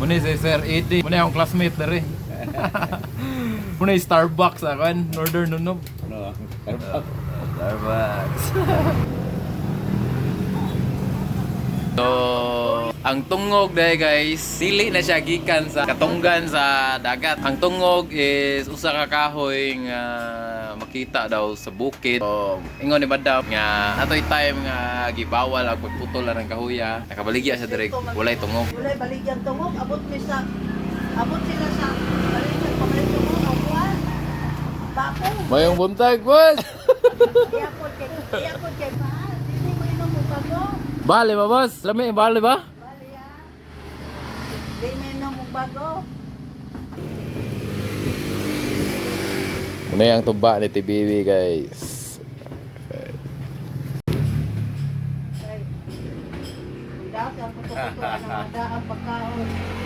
Muna si Sir Eddie. Muna yung classmate na rin. Muna yung Starbucks akan. Northern Nunob. No, Starbucks. So, ang tungog dahil guys, dili na siya gikan sa katunggan sa dagat. Ang tungog is usa ka kahoy nga makita daw sa bukid. So, ingon ni madam nga atoy time nga gibawal ang pagputol ng kahoya. Nakabaligya siya direk walay tungog. Walay baligyan tungog, abot sila sa baligyan pamalit tungog, abuan. Bapo. Mayong buntag, boss. Iyapon kay Mahal. Hindi mo inom mo bago. Bale ba, boss? Lami, bale ba? Bali ah. Hindi mo inom mo bago. Muna yung tuba ni TBB, guys. Ay. Dapat ang puto-puto ang pagkaon.